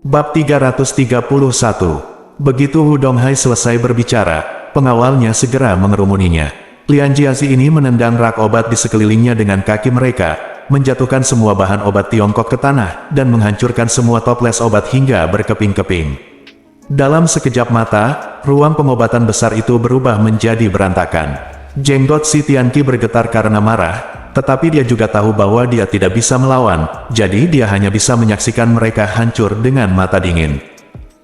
Bab 331. Begitu Wu Donghai selesai berbicara, pengawalnya segera mengerumuninya. Lian Jiazi ini menendang rak obat di sekelilingnya dengan kaki mereka, menjatuhkan semua bahan obat Tiongkok ke tanah, dan menghancurkan semua toples obat hingga berkeping-keping. Dalam sekejap mata, ruang pengobatan besar itu berubah menjadi berantakan. Jenggot si Tianqi bergetar karena marah, tetapi dia juga tahu bahwa dia tidak bisa melawan, jadi dia hanya bisa menyaksikan mereka hancur dengan mata dingin.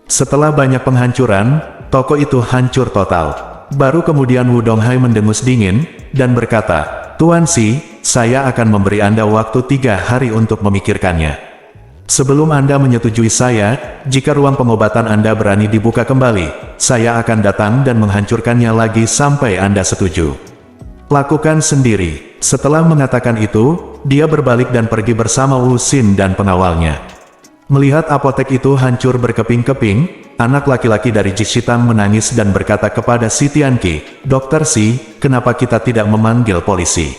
Setelah banyak penghancuran, toko itu hancur total. Baru kemudian Wu Donghai mendengus dingin, dan berkata, "Tuan Si, saya akan memberi Anda waktu 3 hari untuk memikirkannya. Sebelum Anda menyetujui saya, jika ruang pengobatan Anda berani dibuka kembali, saya akan datang dan menghancurkannya lagi sampai Anda setuju. Lakukan sendiri." Setelah mengatakan itu, dia berbalik dan pergi bersama Wu Xin dan pengawalnya. Melihat apotek itu hancur berkeping-keping, anak laki-laki dari Jishitang menangis dan berkata kepada si Tianqi, "Dokter Si, kenapa kita tidak memanggil polisi?"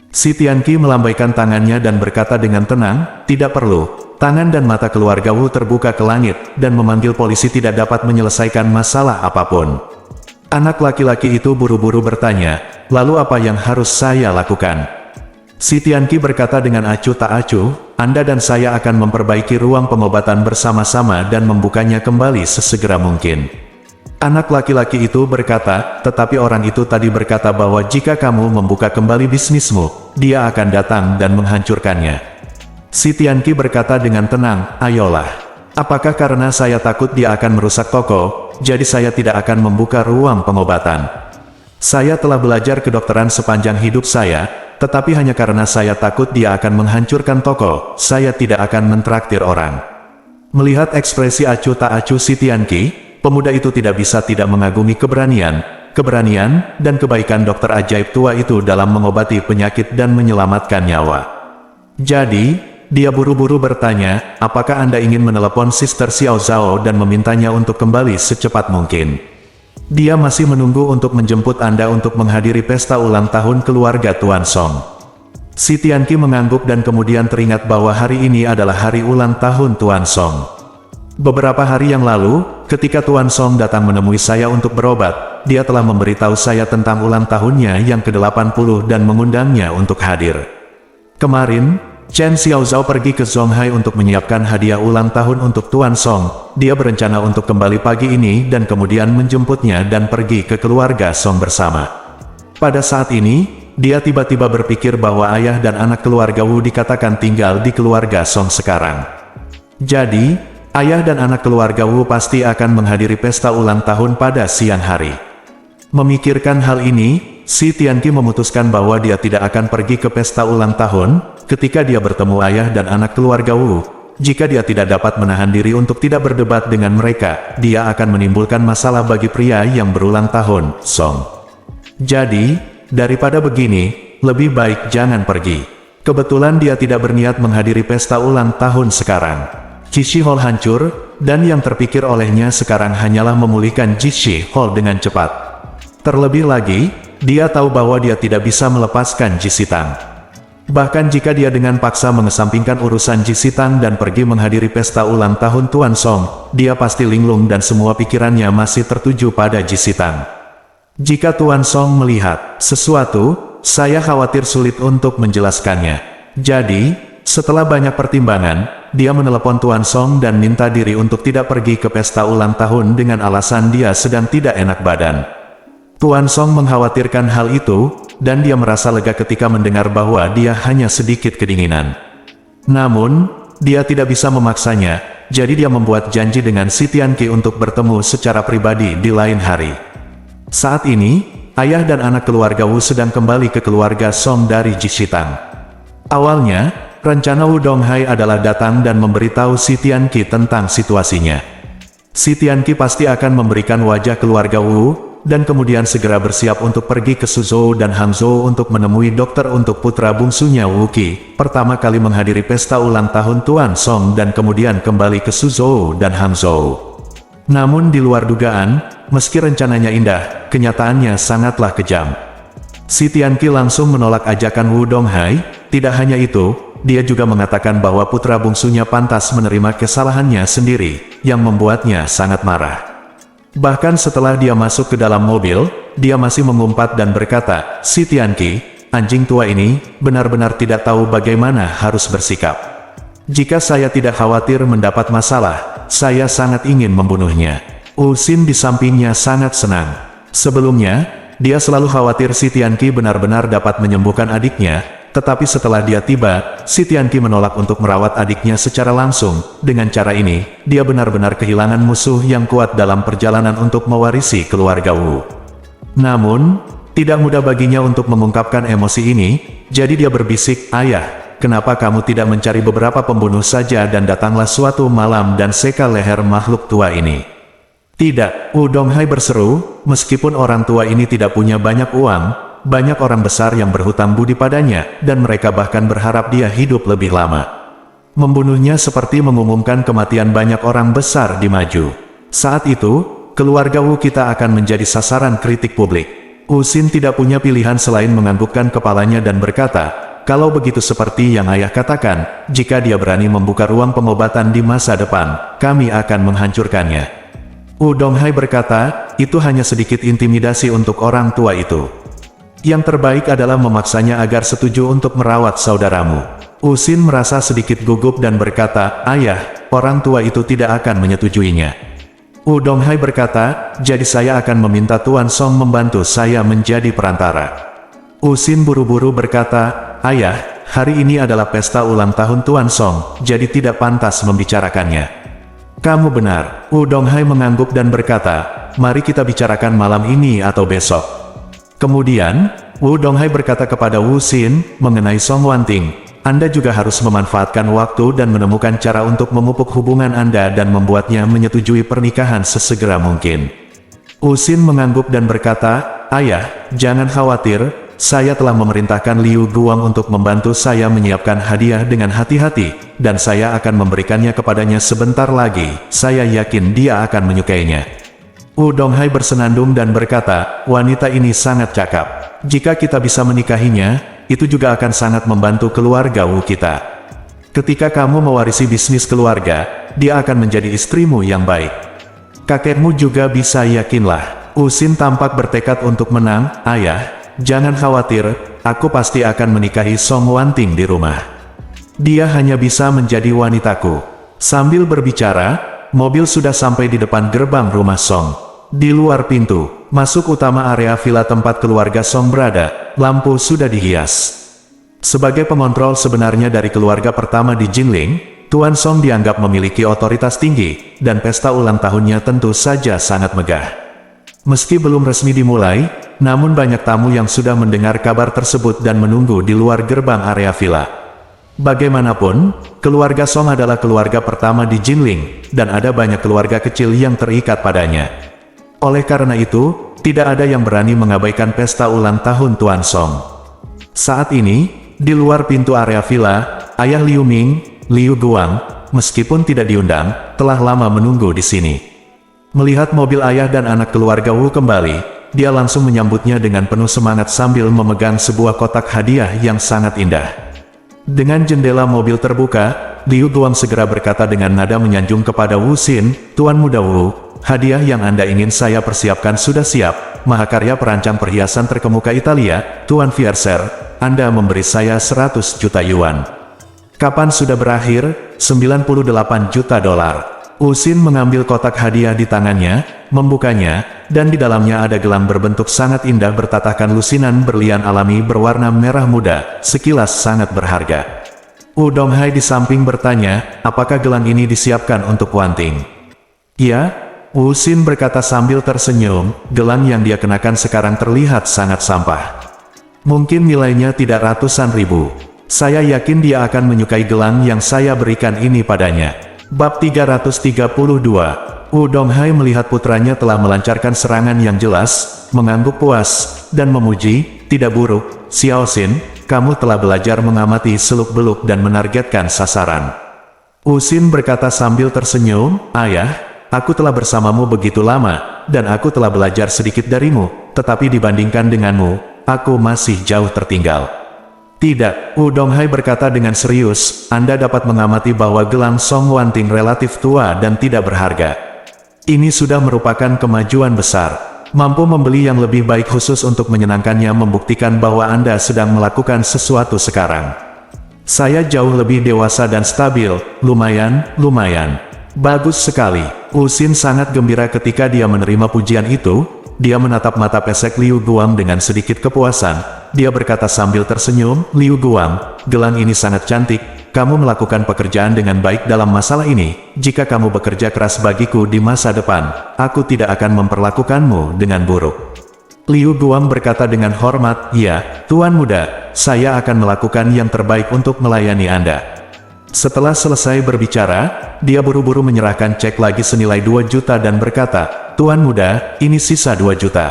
Si Tianqi melambaikan tangannya dan berkata dengan tenang, "Tidak perlu." Tangan dan mata keluarga Wu terbuka ke langit, dan memanggil polisi tidak dapat menyelesaikan masalah apapun. Anak laki-laki itu buru-buru bertanya, "Lalu apa yang harus saya lakukan?" Si Tianqi berkata dengan acuh tak acuh, "Anda dan saya akan memperbaiki ruang pengobatan bersama-sama dan membukanya kembali sesegera mungkin." Anak laki-laki itu berkata, "Tetapi orang itu tadi berkata bahwa jika kamu membuka kembali bisnismu, dia akan datang dan menghancurkannya." Si Tianqi berkata dengan tenang, "Ayolah. Apakah karena saya takut dia akan merusak toko, jadi saya tidak akan membuka ruang pengobatan? Saya telah belajar kedokteran sepanjang hidup saya, tetapi hanya karena saya takut dia akan menghancurkan toko, saya tidak akan mentraktir orang." Melihat ekspresi acuh tak acuh si Tianqi, pemuda itu tidak bisa tidak mengagumi keberanian, dan kebaikan dokter ajaib tua itu dalam mengobati penyakit dan menyelamatkan nyawa. Jadi, dia buru-buru bertanya, "Apakah Anda ingin menelepon Sister Xiao Zhao dan memintanya untuk kembali secepat mungkin? Dia masih menunggu untuk menjemput Anda untuk menghadiri pesta ulang tahun keluarga Tuan Song." Si Tianqi mengangguk dan kemudian teringat bahwa hari ini adalah hari ulang tahun Tuan Song. Beberapa hari yang lalu, ketika Tuan Song datang menemui saya untuk berobat, dia telah memberitahu saya tentang ulang tahunnya yang ke-80 dan mengundangnya untuk hadir. Kemarin, Chen Xiaozhao pergi ke Zonghai untuk menyiapkan hadiah ulang tahun untuk Tuan Song. Dia berencana untuk kembali pagi ini dan kemudian menjemputnya dan pergi ke keluarga Song bersama. Pada saat ini, dia tiba-tiba berpikir bahwa ayah dan anak keluarga Wu dikatakan tinggal di keluarga Song sekarang. Jadi, ayah dan anak keluarga Wu pasti akan menghadiri pesta ulang tahun pada siang hari. Memikirkan hal ini, si Tianqi memutuskan bahwa dia tidak akan pergi ke pesta ulang tahun ketika dia bertemu ayah dan anak keluarga Wu. Jika dia tidak dapat menahan diri untuk tidak berdebat dengan mereka, dia akan menimbulkan masalah bagi pria yang berulang tahun, Song. Jadi, daripada begini, lebih baik jangan pergi. Kebetulan dia tidak berniat menghadiri pesta ulang tahun sekarang. Jishi Hall hancur, dan yang terpikir olehnya sekarang hanyalah memulihkan Jishi Hall dengan cepat. Terlebih lagi, dia tahu bahwa dia tidak bisa melepaskan Jisitang. Bahkan jika dia dengan paksa mengesampingkan urusan Jisitang dan pergi menghadiri pesta ulang tahun Tuan Song, dia pasti linglung dan semua pikirannya masih tertuju pada Jisitang. Jika Tuan Song melihat sesuatu, saya khawatir sulit untuk menjelaskannya. Jadi, setelah banyak pertimbangan, dia menelepon Tuan Song dan minta diri untuk tidak pergi ke pesta ulang tahun dengan alasan dia sedang tidak enak badan. Tuan Song mengkhawatirkan hal itu, dan dia merasa lega ketika mendengar bahwa dia hanya sedikit kedinginan. Namun, dia tidak bisa memaksanya, jadi dia membuat janji dengan si Tianqi untuk bertemu secara pribadi di lain hari. Saat ini, ayah dan anak keluarga Wu sedang kembali ke keluarga Song dari Jishitang. Awalnya, rencana Wu Donghai adalah datang dan memberitahu si Tianqi tentang situasinya. Si Tianqi pasti akan memberikan wajah keluarga Wu, dan kemudian segera bersiap untuk pergi ke Suzhou dan Hangzhou untuk menemui dokter untuk putra bungsunya Wu Qi, pertama kali menghadiri pesta ulang tahun Tuan Song dan kemudian kembali ke Suzhou dan Hangzhou. Namun di luar dugaan, meski rencananya indah, kenyataannya sangatlah kejam. Si Tianqi langsung menolak ajakan Wu Donghai. Tidak hanya itu, dia juga mengatakan bahwa putra bungsunya pantas menerima kesalahannya sendiri, yang membuatnya sangat marah. Bahkan setelah dia masuk ke dalam mobil, dia masih mengumpat dan berkata, "Si Tianqi, anjing tua ini, benar-benar tidak tahu bagaimana harus bersikap. Jika saya tidak khawatir mendapat masalah, saya sangat ingin membunuhnya." Wu Xin di sampingnya sangat senang. Sebelumnya, dia selalu khawatir si Tianqi benar-benar dapat menyembuhkan adiknya, tetapi setelah dia tiba, si Tianqi menolak untuk merawat adiknya secara langsung. Dengan cara ini, dia benar-benar kehilangan musuh yang kuat dalam perjalanan untuk mewarisi keluarga Wu. Namun, tidak mudah baginya untuk mengungkapkan emosi ini, jadi dia berbisik, "Ayah, kenapa kamu tidak mencari beberapa pembunuh saja dan datanglah suatu malam dan seka leher makhluk tua ini?" "Tidak," Wu Donghai berseru, "meskipun orang tua ini tidak punya banyak uang, banyak orang besar yang berhutang budi padanya, dan mereka bahkan berharap dia hidup lebih lama. Membunuhnya seperti mengumumkan kematian banyak orang besar di maju. Saat itu, keluarga Wu kita akan menjadi sasaran kritik publik." Wu Xin tidak punya pilihan selain menganggukkan kepalanya dan berkata, "Kalau begitu seperti yang ayah katakan, jika dia berani membuka ruang pengobatan di masa depan, kami akan menghancurkannya." Wu Donghai berkata, "Itu hanya sedikit intimidasi untuk orang tua itu. Yang terbaik adalah memaksanya agar setuju untuk merawat saudaramu." Wu Xin merasa sedikit gugup dan berkata, "Ayah, orang tua itu tidak akan menyetujuinya." Wu Donghai berkata, "Jadi saya akan meminta Tuan Song membantu saya menjadi perantara." Wu Xin buru-buru berkata, "Ayah, hari ini adalah pesta ulang tahun Tuan Song, jadi tidak pantas membicarakannya." "Kamu benar," Wu Donghai mengangguk dan berkata, "Mari kita bicarakan malam ini atau besok." Kemudian, Wu Donghai berkata kepada Wu Xin, mengenai Song Wanting, "Anda juga harus memanfaatkan waktu dan menemukan cara untuk memupuk hubungan Anda dan membuatnya menyetujui pernikahan sesegera mungkin." Wu Xin mengangguk dan berkata, "Ayah, jangan khawatir, saya telah memerintahkan Liu Guang untuk membantu saya menyiapkan hadiah dengan hati-hati, dan saya akan memberikannya kepadanya sebentar lagi. Saya yakin dia akan menyukainya." Wu Donghai bersenandung dan berkata, "Wanita ini sangat cakap. Jika kita bisa menikahinya, itu juga akan sangat membantu keluarga Wu kita. Ketika kamu mewarisi bisnis keluarga, dia akan menjadi istrimu yang baik. Kakekmu juga bisa, yakinlah." Wu Xin tampak bertekad untuk menang. "Ayah, jangan khawatir, aku pasti akan menikahi Song Wanting di rumah. Dia hanya bisa menjadi wanitaku." Sambil berbicara, mobil sudah sampai di depan gerbang rumah Song. Di luar pintu, masuk utama area villa tempat keluarga Song berada, lampu sudah dihias. Sebagai pengontrol sebenarnya dari keluarga pertama di Jinling, Tuan Song dianggap memiliki otoritas tinggi, dan pesta ulang tahunnya tentu saja sangat megah. Meski belum resmi dimulai, namun banyak tamu yang sudah mendengar kabar tersebut dan menunggu di luar gerbang area villa. Bagaimanapun, keluarga Song adalah keluarga pertama di Jinling, dan ada banyak keluarga kecil yang terikat padanya. Oleh karena itu, tidak ada yang berani mengabaikan pesta ulang tahun Tuan Song. Saat ini, di luar pintu area villa, ayah Liu Ming, Liu Guang, meskipun tidak diundang, telah lama menunggu di sini. Melihat mobil ayah dan anak keluarga Wu kembali, dia langsung menyambutnya dengan penuh semangat sambil memegang sebuah kotak hadiah yang sangat indah. Dengan jendela mobil terbuka, Liu Guang segera berkata dengan nada menyanjung kepada Wu Xin, "Tuan muda Wu, hadiah yang Anda ingin saya persiapkan sudah siap. Mahakarya perancang perhiasan terkemuka Italia, Tuan Fiercer, Anda memberi saya 100 juta yuan. Kapan sudah berakhir? 98 juta dolar. Wu Xin mengambil kotak hadiah di tangannya, membukanya, dan di dalamnya ada gelang berbentuk sangat indah bertatahkan lusinan berlian alami berwarna merah muda, sekilas sangat berharga. Wu Donghai di samping bertanya, "Apakah gelang ini disiapkan untuk Wanting?" "Ya," Wu Xin berkata sambil tersenyum, "gelang yang dia kenakan sekarang terlihat sangat sampah. Mungkin nilainya tidak ratusan ribu. Saya yakin dia akan menyukai gelang yang saya berikan ini padanya." Bab 332. Wu Donghai melihat putranya telah melancarkan serangan yang jelas, mengangguk puas, dan memuji, "Tidak buruk, Xiao Xin, kamu telah belajar mengamati seluk-beluk dan menargetkan sasaran." Wu Xin berkata sambil tersenyum, "Ayah, aku telah bersamamu begitu lama, dan aku telah belajar sedikit darimu, tetapi dibandingkan denganmu, aku masih jauh tertinggal." Tidak, Wu Donghai berkata dengan serius, Anda dapat mengamati bahwa gelang Song Wanting relatif tua dan tidak berharga. Ini sudah merupakan kemajuan besar. Mampu membeli yang lebih baik khusus untuk menyenangkannya membuktikan bahwa Anda sedang melakukan sesuatu sekarang. Saya jauh lebih dewasa dan stabil, lumayan. Bagus sekali. Wu Xin sangat gembira ketika dia menerima pujian itu. Dia menatap mata pesek Liu Guang dengan sedikit kepuasan. Dia berkata sambil tersenyum, Liu Guang, gelang ini sangat cantik. Kamu melakukan pekerjaan dengan baik dalam masalah ini. Jika kamu bekerja keras bagiku di masa depan, aku tidak akan memperlakukanmu dengan buruk. Liu Guang berkata dengan hormat, ya, Tuan Muda, saya akan melakukan yang terbaik untuk melayani Anda. Setelah selesai berbicara, dia buru-buru menyerahkan cek lagi senilai 2 juta dan berkata, Tuan Muda, ini sisa 2 juta.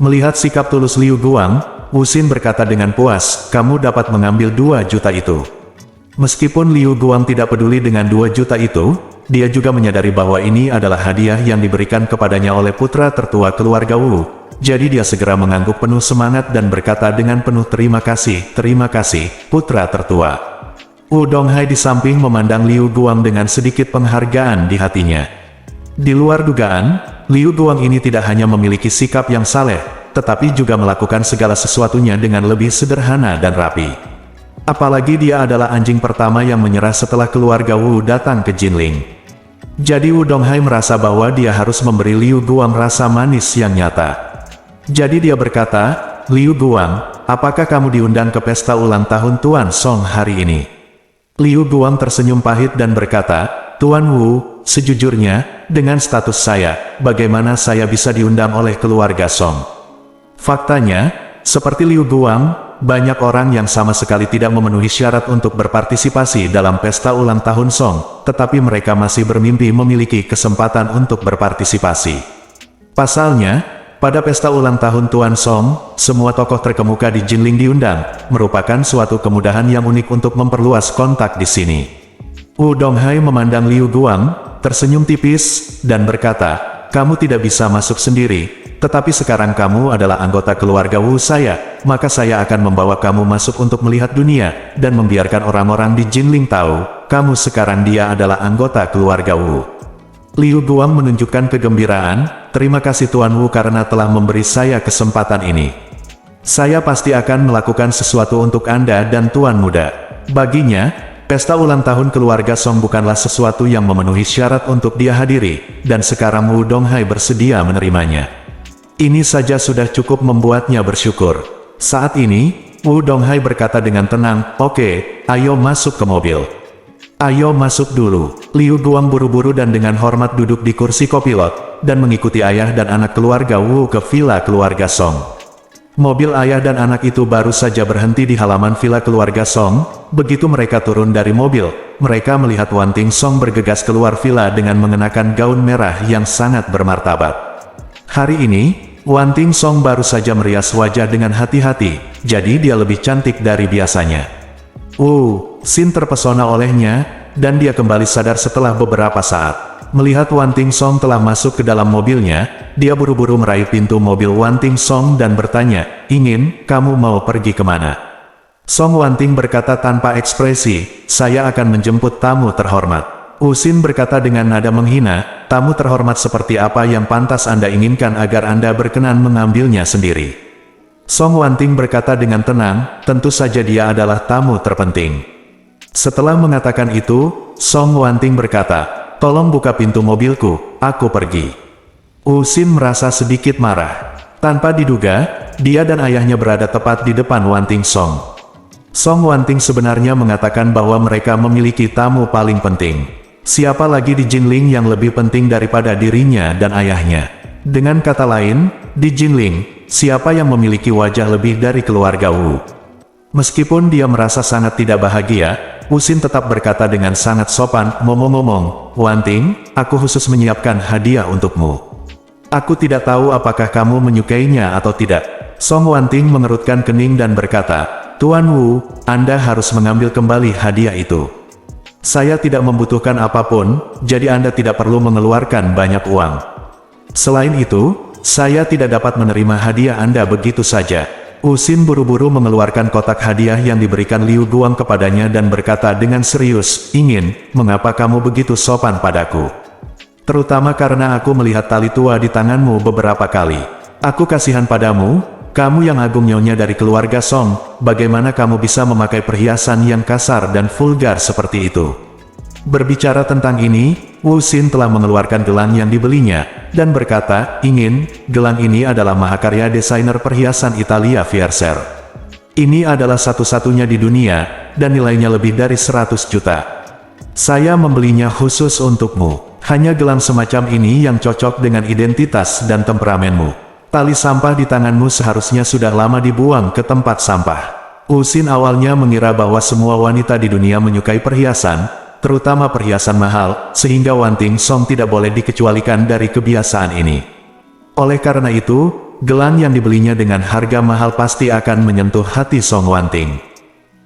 Melihat sikap tulus Liu Guang, Wu Xin berkata dengan puas, kamu dapat mengambil 2 juta itu. Meskipun Liu Guang tidak peduli dengan 2 juta itu, dia juga menyadari bahwa ini adalah hadiah yang diberikan kepadanya oleh putra tertua keluarga Wu. Jadi dia segera mengangguk penuh semangat dan berkata dengan penuh terima kasih, putra tertua. Wu Donghai di samping memandang Liu Guang dengan sedikit penghargaan di hatinya. Di luar dugaan, Liu Guang ini tidak hanya memiliki sikap yang saleh, tetapi juga melakukan segala sesuatunya dengan lebih sederhana dan rapi. Apalagi dia adalah anjing pertama yang menyerah setelah keluarga Wu datang ke Jinling. Jadi Wu Donghai merasa bahwa dia harus memberi Liu Guang rasa manis yang nyata. Jadi dia berkata, Liu Guang, apakah kamu diundang ke pesta ulang tahun Tuan Song hari ini? Liu Guang tersenyum pahit dan berkata, Tuan Wu, sejujurnya, dengan status saya, bagaimana saya bisa diundang oleh keluarga Song? Faktanya, seperti Liu Guang, banyak orang yang sama sekali tidak memenuhi syarat untuk berpartisipasi dalam pesta ulang tahun Song, tetapi mereka masih bermimpi memiliki kesempatan untuk berpartisipasi. Pasalnya, pada pesta ulang tahun Tuan Song, semua tokoh terkemuka di Jinling diundang, merupakan suatu kemudahan yang unik untuk memperluas kontak di sini. Wu Donghai memandang Liu Guang, tersenyum tipis, dan berkata, kamu tidak bisa masuk sendiri, tetapi sekarang kamu adalah anggota keluarga Wu saya, maka saya akan membawa kamu masuk untuk melihat dunia, dan membiarkan orang-orang di Jinling tahu, kamu sekarang dia adalah anggota keluarga Wu. Liu Guang menunjukkan kegembiraan, terima kasih Tuan Wu karena telah memberi saya kesempatan ini. Saya pasti akan melakukan sesuatu untuk Anda dan Tuan Muda. Baginya, pesta ulang tahun keluarga Song bukanlah sesuatu yang memenuhi syarat untuk dia hadiri, dan sekarang Wu Donghai bersedia menerimanya. Ini saja sudah cukup membuatnya bersyukur. Saat ini, Wu Donghai berkata dengan tenang, oke, ayo masuk ke mobil. Ayo masuk dulu. Liu Guang buru-buru dan dengan hormat duduk di kursi kopilot, dan mengikuti ayah dan anak keluarga Wu ke villa keluarga Song. Mobil ayah dan anak itu baru saja berhenti di halaman villa keluarga Song. Begitu mereka turun dari mobil, mereka melihat Wanting Song bergegas keluar villa dengan mengenakan gaun merah yang sangat bermartabat. Hari ini, Wanting Song baru saja merias wajah dengan hati-hati, jadi dia lebih cantik dari biasanya. Wu Xin terpesona olehnya, dan dia kembali sadar setelah beberapa saat. Melihat Wanting Song telah masuk ke dalam mobilnya, dia buru-buru meraih pintu mobil Wanting Song dan bertanya, kamu mau pergi kemana? Song Wanting berkata tanpa ekspresi, saya akan menjemput tamu terhormat. Wu Xin berkata dengan nada menghina, tamu terhormat seperti apa yang pantas Anda inginkan agar Anda berkenan mengambilnya sendiri? Song Wanting berkata dengan tenang, tentu saja dia adalah tamu terpenting. Setelah mengatakan itu, Song Wanting berkata, tolong buka pintu mobilku, aku pergi. Wu Xin merasa sedikit marah. Tanpa diduga, dia dan ayahnya berada tepat di depan Wanting Song. Song Wanting sebenarnya mengatakan bahwa mereka memiliki tamu paling penting. Siapa lagi di Jinling yang lebih penting daripada dirinya dan ayahnya? Dengan kata lain, di Jinling, siapa yang memiliki wajah lebih dari keluarga Wu? Meskipun dia merasa sangat tidak bahagia, Wu Xin tetap berkata dengan sangat sopan, ngomong-ngomong, Wanting, aku khusus menyiapkan hadiah untukmu. Aku tidak tahu apakah kamu menyukainya atau tidak. Song Wanting mengerutkan kening dan berkata, Tuan Wu, Anda harus mengambil kembali hadiah itu. Saya tidak membutuhkan apapun, jadi Anda tidak perlu mengeluarkan banyak uang. Selain itu, saya tidak dapat menerima hadiah Anda begitu saja. Wu Xin buru-buru mengeluarkan kotak hadiah yang diberikan Liu Guang kepadanya dan berkata dengan serius, mengapa kamu begitu sopan padaku? Terutama karena aku melihat tali tua di tanganmu beberapa kali. Aku kasihan padamu, kamu yang agung nyonya dari keluarga Song, bagaimana kamu bisa memakai perhiasan yang kasar dan vulgar seperti itu? Berbicara tentang ini, Wu Xin telah mengeluarkan gelang yang dibelinya, dan berkata, gelang ini adalah mahakarya desainer perhiasan Italia Fiercer. Ini adalah satu-satunya di dunia, dan nilainya lebih dari 100 juta. Saya membelinya khusus untukmu. Hanya gelang semacam ini yang cocok dengan identitas dan temperamenmu. Tali sampah di tanganmu seharusnya sudah lama dibuang ke tempat sampah. Wu Xin awalnya mengira bahwa semua wanita di dunia menyukai perhiasan, terutama perhiasan mahal, sehingga Wanting Song tidak boleh dikecualikan dari kebiasaan ini. Oleh karena itu, gelang yang dibelinya dengan harga mahal pasti akan menyentuh hati Song Wanting.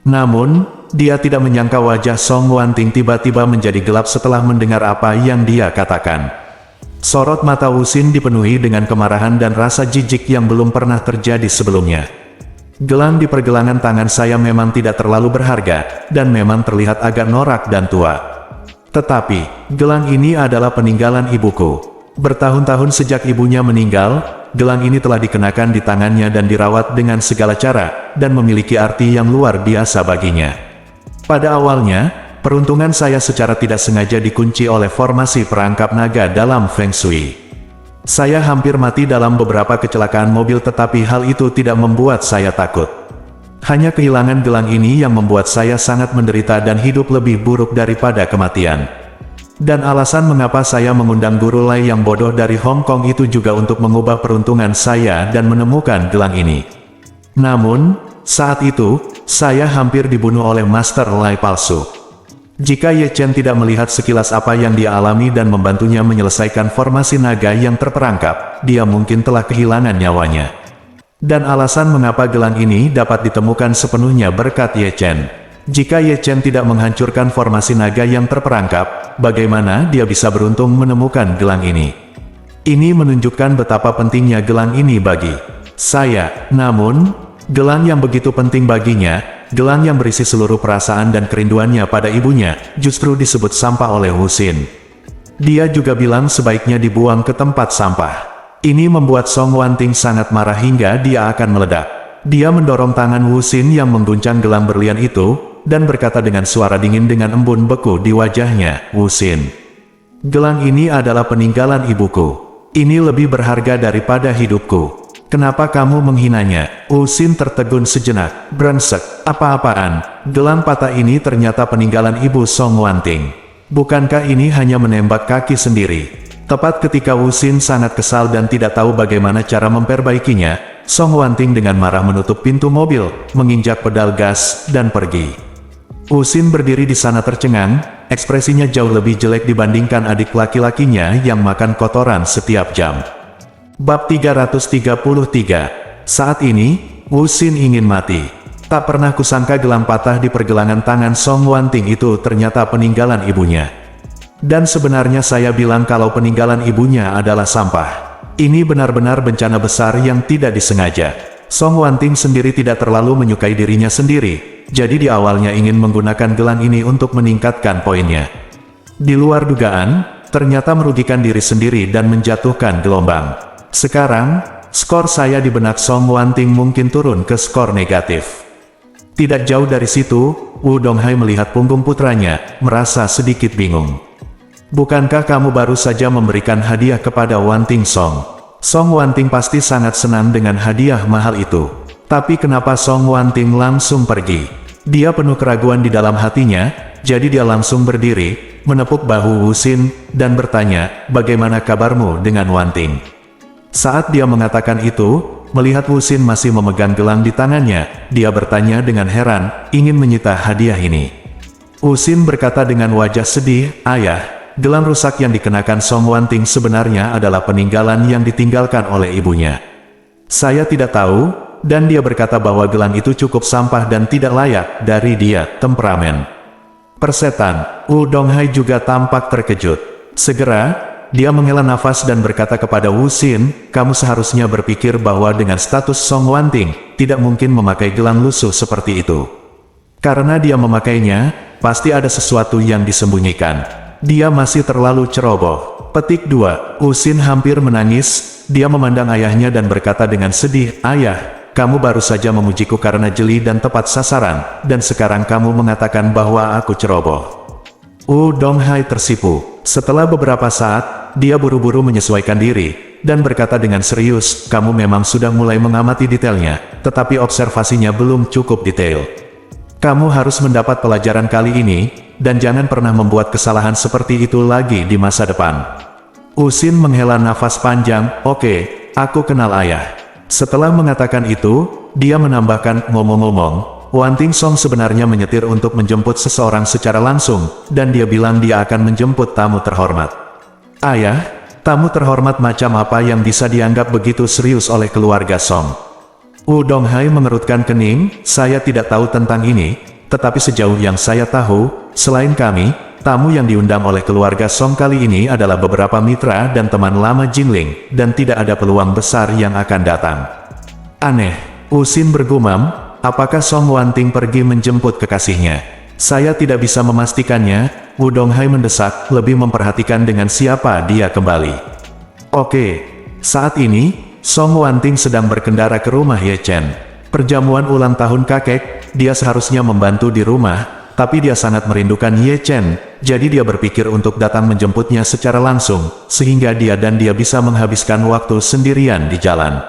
Namun, dia tidak menyangka wajah Song Wanting tiba-tiba menjadi gelap setelah mendengar apa yang dia katakan. Sorot mata Wu Xin dipenuhi dengan kemarahan dan rasa jijik yang belum pernah terjadi sebelumnya. Gelang di pergelangan tangan saya memang tidak terlalu berharga, dan memang terlihat agak norak dan tua. Tetapi, gelang ini adalah peninggalan ibuku. Bertahun-tahun sejak ibunya meninggal, gelang ini telah dikenakan di tangannya dan dirawat dengan segala cara, dan memiliki arti yang luar biasa baginya. Pada awalnya, peruntungan saya secara tidak sengaja dikunci oleh formasi perangkap naga dalam Feng Shui. Saya hampir mati dalam beberapa kecelakaan mobil tetapi hal itu tidak membuat saya takut. Hanya kehilangan gelang ini yang membuat saya sangat menderita dan hidup lebih buruk daripada kematian. Dan alasan mengapa saya mengundang guru Lai yang bodoh dari Hong Kong itu juga untuk mengubah peruntungan saya dan menemukan gelang ini. Namun, saat itu, saya hampir dibunuh oleh Master Lai palsu. Jika Ye Chen tidak melihat sekilas apa yang dia alami dan membantunya menyelesaikan formasi naga yang terperangkap, dia mungkin telah kehilangan nyawanya. Dan alasan mengapa gelang ini dapat ditemukan sepenuhnya berkat Ye Chen. Jika Ye Chen tidak menghancurkan formasi naga yang terperangkap, bagaimana dia bisa beruntung menemukan gelang ini? Ini menunjukkan betapa pentingnya gelang ini bagi saya. Namun, gelang yang begitu penting baginya, gelang yang berisi seluruh perasaan dan kerinduannya pada ibunya, justru disebut sampah oleh Wu Xin. Dia juga bilang sebaiknya dibuang ke tempat sampah. Ini membuat Song Wanting sangat marah hingga dia akan meledak. Dia mendorong tangan Wu Xin yang mengguncang gelang berlian itu, dan berkata dengan suara dingin dengan embun beku di wajahnya, Wu Xin. Gelang ini adalah peninggalan ibuku. Ini lebih berharga daripada hidupku. Kenapa kamu menghinanya? Wu Xin tertegun sejenak. Brengsek, apa-apaan? Gelang patah ini ternyata peninggalan ibu Song Wanting. Bukankah ini hanya menembak kaki sendiri? Tepat ketika Wu Xin sangat kesal dan tidak tahu bagaimana cara memperbaikinya, Song Wanting dengan marah menutup pintu mobil, menginjak pedal gas, dan pergi. Wu Xin berdiri di sana tercengang, ekspresinya jauh lebih jelek dibandingkan adik laki-lakinya yang makan kotoran setiap jam. Bab 333. Saat ini, Wu Xin ingin mati. Tak pernah kusangka gelang patah di pergelangan tangan Song Wanting itu ternyata peninggalan ibunya. Dan sebenarnya saya bilang kalau peninggalan ibunya adalah sampah. Ini benar-benar bencana besar yang tidak disengaja. Song Wanting sendiri tidak terlalu menyukai dirinya sendiri, jadi di awalnya ingin menggunakan gelang ini untuk meningkatkan poinnya. Di luar dugaan, ternyata merugikan diri sendiri dan menjatuhkan gelombang. Sekarang, skor saya di benak Song Wanting mungkin turun ke skor negatif. Tidak jauh dari situ, Wu Donghai melihat punggung putranya, merasa sedikit bingung. Bukankah kamu baru saja memberikan hadiah kepada Wanting Song? Song Wanting pasti sangat senang dengan hadiah mahal itu. Tapi kenapa Song Wanting langsung pergi? Dia penuh keraguan di dalam hatinya, jadi dia langsung berdiri, menepuk bahu Wu Xin, dan bertanya, bagaimana kabarmu dengan Wanting? Saat dia mengatakan itu, melihat Wu Xin masih memegang gelang di tangannya, dia bertanya dengan heran, ingin menyita hadiah ini. Wu Xin berkata dengan wajah sedih, ayah, gelang rusak yang dikenakan Song Wanting sebenarnya adalah peninggalan yang ditinggalkan oleh ibunya. Saya tidak tahu, dan dia berkata bahwa gelang itu cukup sampah dan tidak layak dari dia, temperamen. Persetan, Wu Donghai juga tampak terkejut. Segera, dia menghela nafas dan berkata kepada Wu Xin, kamu seharusnya berpikir bahwa dengan status Song Wanting, tidak mungkin memakai gelang lusuh seperti itu. Karena dia memakainya, pasti ada sesuatu yang disembunyikan. Dia masih terlalu ceroboh. Petik 2. Usin hampir menangis. Dia memandang ayahnya dan berkata dengan sedih, "Ayah, kamu baru saja memujiku karena jeli dan tepat sasaran, dan sekarang kamu mengatakan bahwa aku ceroboh." Donghai tersipu. Setelah beberapa saat, dia buru-buru menyesuaikan diri, dan berkata dengan serius, "Kamu memang sudah mulai mengamati detailnya, tetapi observasinya belum cukup detail. Kamu harus mendapat pelajaran kali ini, dan jangan pernah membuat kesalahan seperti itu lagi di masa depan." Usin menghela nafas panjang, "Oke, aku kenal ayah." Setelah mengatakan itu, dia menambahkan, "Ngomong-ngomong, Wanting Song sebenarnya menyetir untuk menjemput seseorang secara langsung, dan dia bilang dia akan menjemput tamu terhormat." "Ayah, tamu terhormat macam apa yang bisa dianggap begitu serius oleh keluarga Song?" Donghai mengerutkan kening, "Saya tidak tahu tentang ini, tetapi sejauh yang saya tahu, selain kami, tamu yang diundang oleh keluarga Song kali ini adalah beberapa mitra dan teman lama Jingling, dan tidak ada peluang besar yang akan datang." "Aneh," Usin bergumam, "apakah Song Wanting pergi menjemput kekasihnya? Saya tidak bisa memastikannya." Donghai mendesak, lebih memperhatikan dengan siapa dia kembali. "Oke, saat ini, Song Wanting sedang berkendara ke rumah Ye Chen. Perjamuan ulang tahun kakek, dia seharusnya membantu di rumah, tapi dia sangat merindukan Ye Chen, jadi dia berpikir untuk datang menjemputnya secara langsung, sehingga dia bisa menghabiskan waktu sendirian di jalan.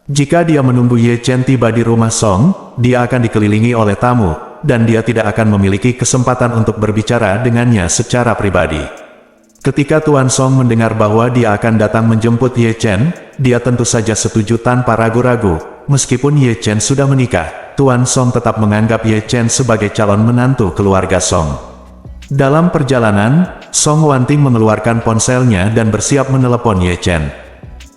Jika dia menunggu Ye Chen tiba di rumah Song, dia akan dikelilingi oleh tamu, dan dia tidak akan memiliki kesempatan untuk berbicara dengannya secara pribadi. Ketika Tuan Song mendengar bahwa dia akan datang menjemput Ye Chen, dia tentu saja setuju tanpa ragu-ragu. Meskipun Ye Chen sudah menikah, Tuan Song tetap menganggap Ye Chen sebagai calon menantu keluarga Song. Dalam perjalanan, Song Wanting mengeluarkan ponselnya dan bersiap menelepon Ye Chen.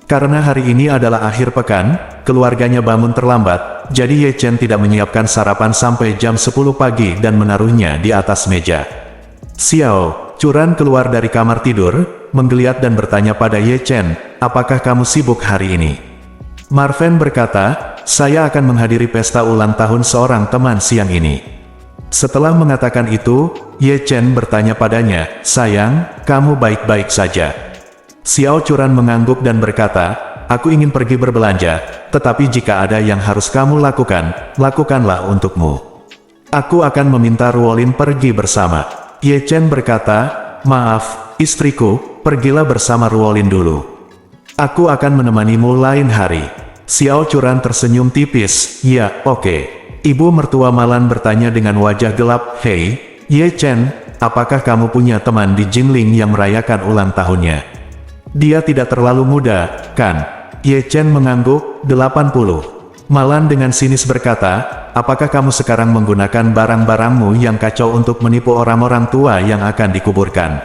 Karena hari ini adalah akhir pekan, keluarganya bangun terlambat, jadi Ye Chen tidak menyiapkan sarapan sampai jam 10 pagi dan menaruhnya di atas meja. Xiao Curan keluar dari kamar tidur, menggeliat dan bertanya pada Ye Chen, "Apakah kamu sibuk hari ini?" Marven berkata, "Saya akan menghadiri pesta ulang tahun seorang teman siang ini." Setelah mengatakan itu, Ye Chen bertanya padanya, "Sayang, kamu baik-baik saja?" Xiao Curan mengangguk dan berkata, "Aku ingin pergi berbelanja, tetapi jika ada yang harus kamu lakukan, lakukanlah untukmu. Aku akan meminta Ruolin pergi bersama." Ye Chen berkata, "Maaf, istriku, pergilah bersama Ruolin dulu. Aku akan menemanimu lain hari." Xiao Curan tersenyum tipis, "Ya, oke." Ibu mertua Malan bertanya dengan wajah gelap, "Hei, Ye Chen, apakah kamu punya teman di Jingling yang merayakan ulang tahunnya? Dia tidak terlalu muda, kan?" Ye Chen mengangguk, 80. Malan dengan sinis berkata, "Apakah kamu sekarang menggunakan barang-barangmu yang kacau untuk menipu orang-orang tua yang akan dikuburkan?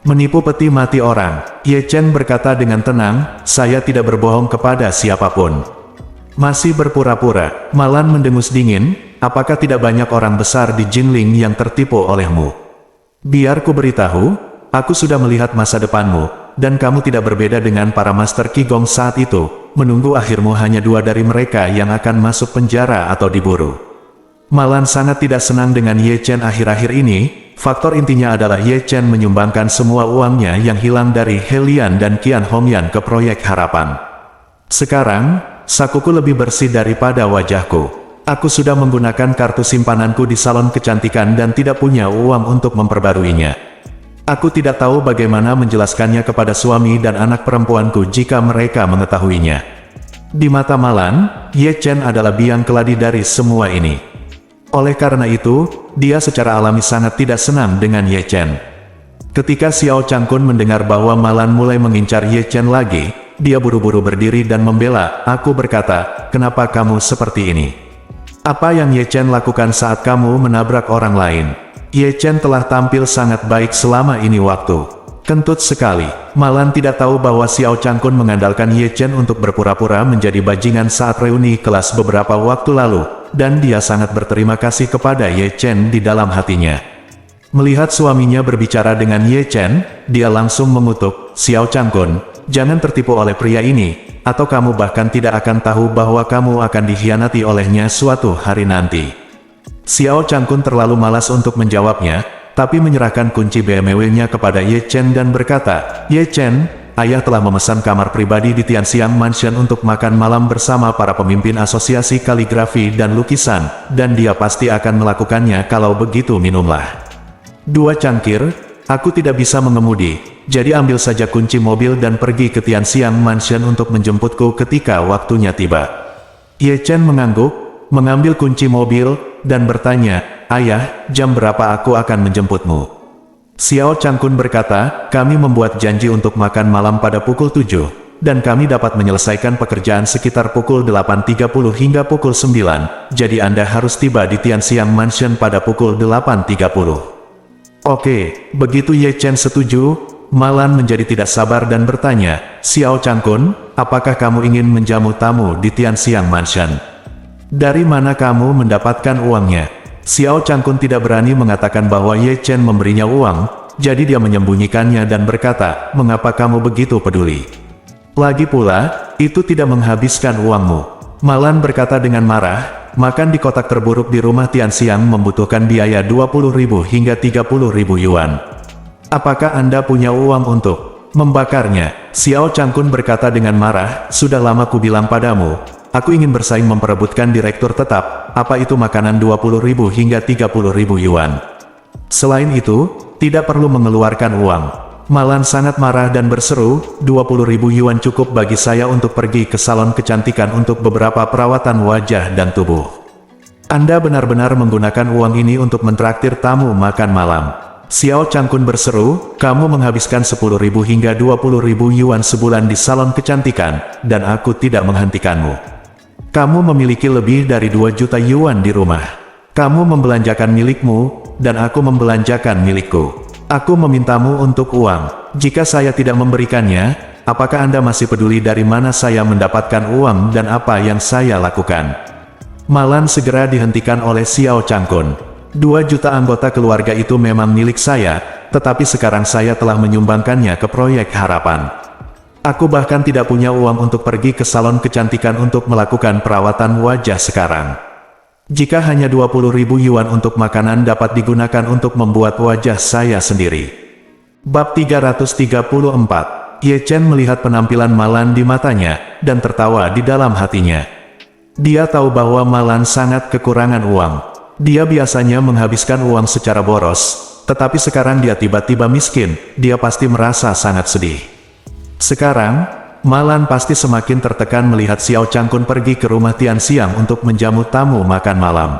Menipu peti mati orang?" Ye Chen berkata dengan tenang, "Saya tidak berbohong kepada siapapun." "Masih berpura-pura?" Malan mendengus dingin, "Apakah tidak banyak orang besar di Jingling yang tertipu olehmu? Biar ku beritahu, aku sudah melihat masa depanmu, dan kamu tidak berbeda dengan para Master Qigong saat itu. Menunggu akhirmu hanya 2 dari mereka yang akan masuk penjara atau diburu." Malan sangat tidak senang dengan Ye Chen akhir-akhir ini. Faktor intinya adalah Ye Chen menyumbangkan semua uangnya yang hilang dari Helian dan Qian Hongyan ke proyek harapan. "Sekarang, sakuku lebih bersih daripada wajahku. Aku sudah menggunakan kartu simpananku di salon kecantikan dan tidak punya uang untuk memperbaruinya. Aku tidak tahu bagaimana menjelaskannya kepada suami dan anak perempuanku jika mereka mengetahuinya." Di mata Malan, Ye Chen adalah biang keladi dari semua ini. Oleh karena itu, dia secara alami sangat tidak senang dengan Ye Chen. Ketika Xiao Changkun mendengar bahwa Malan mulai mengincar Ye Chen lagi, dia buru-buru berdiri dan membela. "Aku berkata, kenapa kamu seperti ini? Apa yang Ye Chen lakukan saat kamu menabrak orang lain? Ye Chen telah tampil sangat baik selama ini." Waktu kentut sekali. Malan tidak tahu bahwa Xiao Changkun mengandalkan Ye Chen untuk berpura-pura menjadi bajingan saat reuni kelas beberapa waktu lalu, dan dia sangat berterima kasih kepada Ye Chen di dalam hatinya. Melihat suaminya berbicara dengan Ye Chen, dia langsung mengutuk, "Xiao Changkun, jangan tertipu oleh pria ini. atau kamu bahkan tidak akan tahu bahwa kamu akan dikhianati olehnya suatu hari nanti. Xiao Changkun terlalu malas untuk menjawabnya, tapi menyerahkan kunci BMW-nya kepada Ye Chen dan berkata, "Ye Chen, ayah telah memesan kamar pribadi di Tianxiang Mansion untuk makan malam bersama para pemimpin asosiasi kaligrafi dan lukisan, dan dia pasti akan melakukannya kalau begitu minumlah 2 cangkir, aku tidak bisa mengemudi, jadi ambil saja kunci mobil dan pergi ke Tianxiang Mansion untuk menjemputku ketika waktunya tiba." Ye Chen mengangguk, mengambil kunci mobil, dan bertanya, "Ayah, jam berapa aku akan menjemputmu?" Xiao Changkun berkata, "Kami membuat janji untuk makan malam pada pukul 7, dan kami dapat menyelesaikan pekerjaan sekitar pukul 8.30 hingga pukul 9, jadi Anda harus tiba di Tianxiang Mansion pada pukul 8.30. Oke, begitu Ye Chen setuju, Malan menjadi tidak sabar dan bertanya, "Xiao Changkun, apakah kamu ingin menjamu tamu di Tianxiang Mansion? Dari mana kamu mendapatkan uangnya?" Xiao Changkun tidak berani mengatakan bahwa Ye Chen memberinya uang, jadi dia menyembunyikannya dan berkata, "Mengapa kamu begitu peduli? Lagi pula, itu tidak menghabiskan uangmu." Malan berkata dengan marah, "Makan di kotak terburuk di rumah Tianxiang membutuhkan biaya 20.000 hingga 30.000 yuan. Apakah Anda punya uang untuk membakarnya?" Xiao Changkun berkata dengan marah, "Sudah lama ku bilang padamu, aku ingin bersaing memperebutkan direktur tetap, apa itu makanan 20.000 hingga 30.000 yuan. Selain itu, tidak perlu mengeluarkan uang." Malan sangat marah dan berseru, 20.000 yuan cukup bagi saya untuk pergi ke salon kecantikan untuk beberapa perawatan wajah dan tubuh. Anda benar-benar menggunakan uang ini untuk mentraktir tamu makan malam. Xiao Changkun berseru, "Kamu menghabiskan 10.000 hingga 20.000 yuan sebulan di salon kecantikan, dan aku tidak menghentikanmu. Kamu memiliki lebih dari 2 juta yuan di rumah. Kamu membelanjakan milikmu, dan aku membelanjakan milikku. Aku memintamu untuk uang. Jika saya tidak memberikannya, apakah Anda masih peduli dari mana saya mendapatkan uang dan apa yang saya lakukan?" Malan segera dihentikan oleh Xiao Changkun. 2 juta anggota keluarga itu memang milik saya, tetapi sekarang saya telah menyumbangkannya ke proyek harapan. Aku bahkan tidak punya uang untuk pergi ke salon kecantikan untuk melakukan perawatan wajah sekarang. Jika hanya 20.000 yuan untuk makanan dapat digunakan untuk membuat wajah saya sendiri. Bab 334. Ye Chen melihat penampilan Malan di matanya, dan tertawa di dalam hatinya. Dia tahu bahwa Malan sangat kekurangan uang. Dia biasanya menghabiskan uang secara boros, tetapi sekarang dia tiba-tiba miskin, dia pasti merasa sangat sedih. Sekarang, Malan pasti semakin tertekan melihat Xiao Changkun pergi ke rumah Tianxiang untuk menjamu tamu makan malam.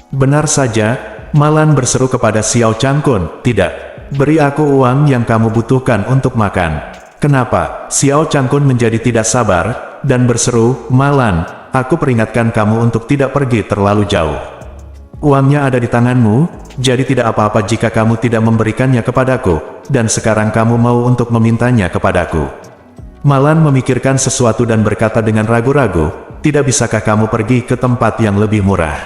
Benar saja, Malan berseru kepada Xiao Changkun, "Tidak, beri aku uang yang kamu butuhkan untuk makan." "Kenapa?" Xiao Changkun menjadi tidak sabar, dan berseru, "Malan, aku peringatkan kamu untuk tidak pergi terlalu jauh. Uangnya ada di tanganmu, jadi tidak apa-apa jika kamu tidak memberikannya kepadaku, dan sekarang kamu mau untuk memintanya kepadaku." Malan memikirkan sesuatu dan berkata dengan ragu-ragu, "Tidak bisakah kamu pergi ke tempat yang lebih murah?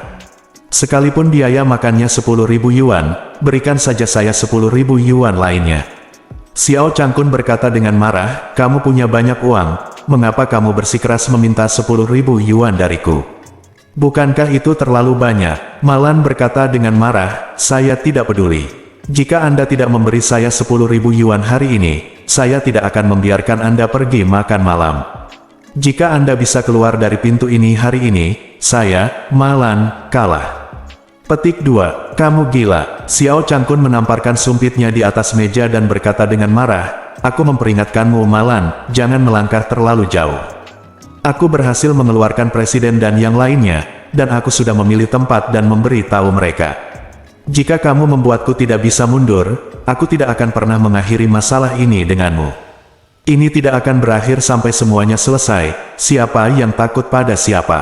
Sekalipun biaya makannya 10.000 yuan, berikan saja saya 10.000 yuan lainnya." Xiao Changkun berkata dengan marah, "Kamu punya banyak uang, mengapa kamu bersikeras meminta 10.000 yuan dariku? Bukankah itu terlalu banyak?" Malan berkata dengan marah, "Saya tidak peduli. Jika Anda tidak memberi saya 10.000 yuan hari ini, saya tidak akan membiarkan Anda pergi makan malam. Jika Anda bisa keluar dari pintu ini hari ini, saya, Malan, kalah." Petik 2. Kamu gila. Xiao Changkun menamparkan sumpitnya di atas meja dan berkata dengan marah, "Aku memperingatkanmu Malan, jangan melangkah terlalu jauh. Aku berhasil mengeluarkan presiden dan yang lainnya, dan aku sudah memilih tempat dan memberi tahu mereka. Jika kamu membuatku tidak bisa mundur, aku tidak akan pernah mengakhiri masalah ini denganmu. Ini tidak akan berakhir sampai semuanya selesai, siapa yang takut pada siapa."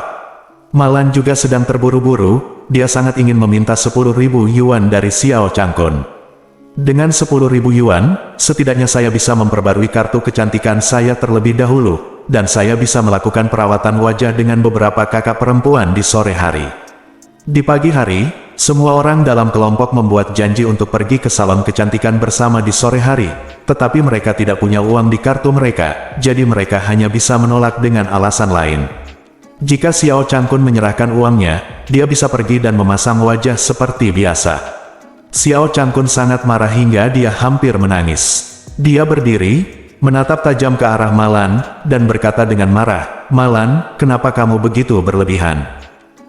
Malan juga sedang terburu-buru, dia sangat ingin meminta 10.000 yuan dari Xiao Changkun. "Dengan 10.000 yuan, setidaknya saya bisa memperbarui kartu kecantikan saya terlebih dahulu, dan saya bisa melakukan perawatan wajah dengan beberapa kakak perempuan di sore hari. Di pagi hari, semua orang dalam kelompok membuat janji untuk pergi ke salon kecantikan bersama di sore hari, tetapi mereka tidak punya uang di kartu mereka, jadi mereka hanya bisa menolak dengan alasan lain. Jika Xiao Changkun menyerahkan uangnya, dia bisa pergi dan memasang wajah seperti biasa. Xiao Changkun sangat marah hingga dia hampir menangis. Dia berdiri, menatap tajam ke arah Malan, dan berkata dengan marah, "Malan, kenapa kamu begitu berlebihan?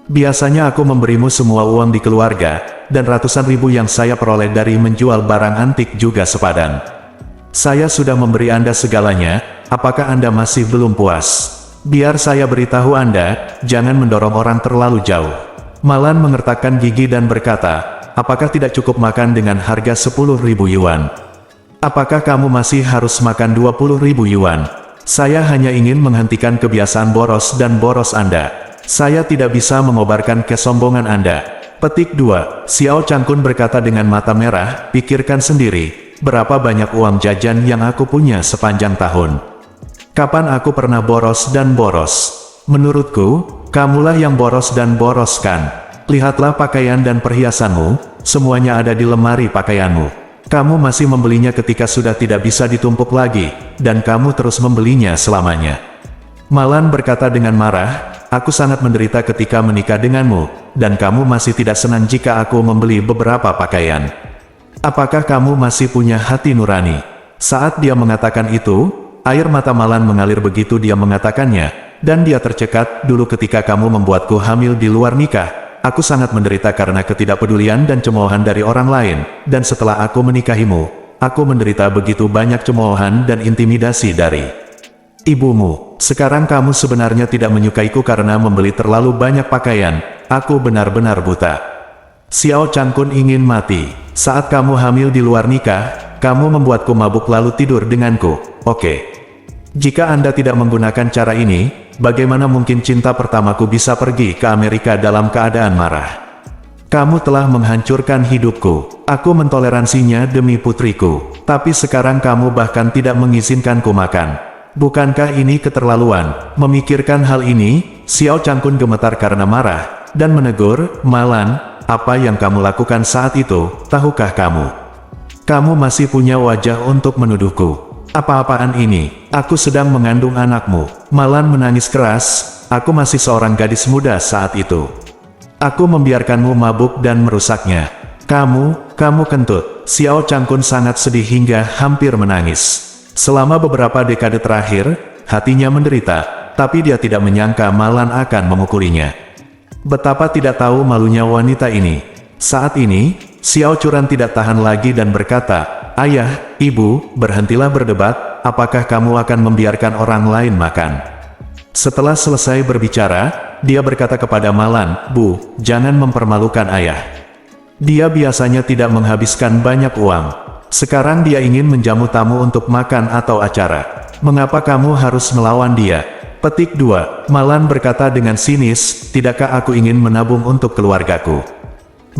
Biasanya aku memberimu semua uang di keluarga, dan ratusan ribu yang saya peroleh dari menjual barang antik juga sepadan. Saya sudah memberi Anda segalanya, apakah Anda masih belum puas? Biar saya beritahu Anda, jangan mendorong orang terlalu jauh." Malan mengertakkan gigi dan berkata, "Apakah tidak cukup makan dengan harga 10.000 yuan? Apakah kamu masih harus makan 20.000 yuan? Saya hanya ingin menghentikan kebiasaan boros dan boros Anda. Saya tidak bisa mengobarkan kesombongan Anda." Petik 2. Xiao Changkun berkata dengan mata merah, "Pikirkan sendiri, berapa banyak uang jajan yang aku punya sepanjang tahun. Kapan aku pernah boros dan boros? Menurutku, kamulah yang boros dan boros kan? Lihatlah pakaian dan perhiasanmu, semuanya ada di lemari pakaianmu. Kamu masih membelinya ketika sudah tidak bisa ditumpuk lagi, dan kamu terus membelinya selamanya." Malan berkata dengan marah, "Aku sangat menderita ketika menikah denganmu, dan kamu masih tidak senang jika aku membeli beberapa pakaian. Apakah kamu masih punya hati nurani?" Saat dia mengatakan itu, air mata Malan mengalir begitu dia mengatakannya, dan dia tercekat, "Dulu ketika kamu membuatku hamil di luar nikah, aku sangat menderita karena ketidakpedulian dan cemoohan dari orang lain, dan setelah aku menikahimu, aku menderita begitu banyak cemoohan dan intimidasi dari ibumu. Sekarang kamu sebenarnya tidak menyukaiku karena membeli terlalu banyak pakaian, aku benar-benar buta. Xiao Changkun ingin mati. Saat kamu hamil di luar nikah, kamu membuatku mabuk lalu tidur denganku. Oke. Jika Anda tidak menggunakan cara ini, bagaimana mungkin cinta pertamaku bisa pergi ke Amerika dalam keadaan marah? Kamu telah menghancurkan hidupku. Aku mentoleransinya demi putriku. Tapi sekarang kamu bahkan tidak mengizinkanku makan. Bukankah ini keterlaluan?" Memikirkan hal ini, Xiao Changkun gemetar karena marah, dan menegur, "Malan, apa yang kamu lakukan saat itu, tahukah kamu? Kamu masih punya wajah untuk menuduhku. Apa-apaan ini? Aku sedang mengandung anakmu." Malan menangis keras, "Aku masih seorang gadis muda saat itu. Aku membiarkanmu mabuk dan merusaknya. Kamu kentut." Xiao Changkun sangat sedih hingga hampir menangis. Selama beberapa dekade terakhir, hatinya menderita, tapi dia tidak menyangka Malan akan memukulinya. Betapa tidak tahu malunya wanita ini. Saat ini, Xiao Churan tidak tahan lagi dan berkata, "Ayah, Ibu, berhentilah berdebat, apakah kamu akan membiarkan orang lain makan?" Setelah selesai berbicara, dia berkata kepada Malan, "Bu, jangan mempermalukan ayah. Dia biasanya tidak menghabiskan banyak uang. Sekarang dia ingin menjamu tamu untuk makan atau acara. Mengapa kamu harus melawan dia?" Petik 2. Malan berkata dengan sinis, "Tidakkah aku ingin menabung untuk keluargaku?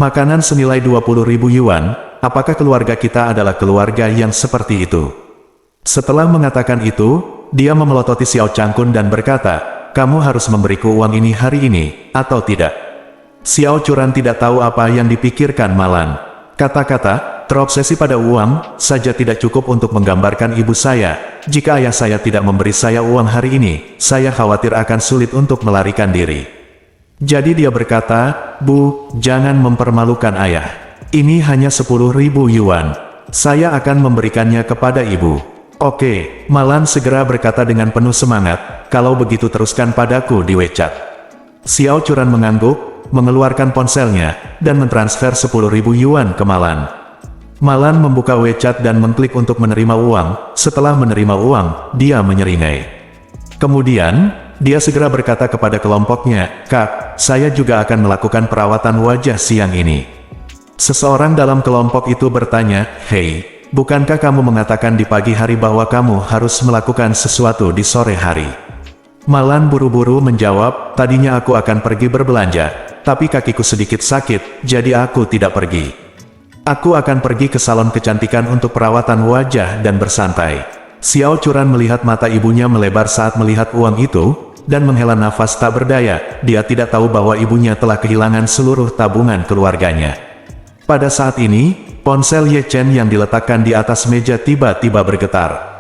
Makanan senilai 20.000 yuan, apakah keluarga kita adalah keluarga yang seperti itu?" Setelah mengatakan itu, dia memelototi Xiao Changkun dan berkata, "Kamu harus memberiku uang ini hari ini, atau tidak." Xiao Churan tidak tahu apa yang dipikirkan Malan. Kata-kata, "Terobsesi pada uang saja tidak cukup untuk menggambarkan ibu saya. Jika ayah saya tidak memberi saya uang hari ini, saya khawatir akan sulit untuk melarikan diri." Jadi dia berkata, "Bu, jangan mempermalukan ayah. Ini hanya 10.000 yuan. Saya akan memberikannya kepada ibu." "Oke," Malan segera berkata dengan penuh semangat, "kalau begitu teruskan padaku di WeChat." Xiao Churan mengangguk, mengeluarkan ponselnya, dan mentransfer 10.000 yuan ke Malan. Malan membuka WeChat dan mengklik untuk menerima uang. Setelah menerima uang, dia menyeringai. Kemudian, dia segera berkata kepada kelompoknya, "Kak, saya juga akan melakukan perawatan wajah siang ini." Seseorang dalam kelompok itu bertanya, "Hei, bukankah kamu mengatakan di pagi hari bahwa kamu harus melakukan sesuatu di sore hari?" Malan buru-buru menjawab, "Tadinya aku akan pergi berbelanja, tapi kakiku sedikit sakit, jadi aku tidak pergi. Aku akan pergi ke salon kecantikan untuk perawatan wajah dan bersantai." Xiao Churan melihat mata ibunya melebar saat melihat uang itu, dan menghela nafas tak berdaya. Dia tidak tahu bahwa ibunya telah kehilangan seluruh tabungan keluarganya. Pada saat ini, ponsel Ye Chen yang diletakkan di atas meja tiba-tiba bergetar.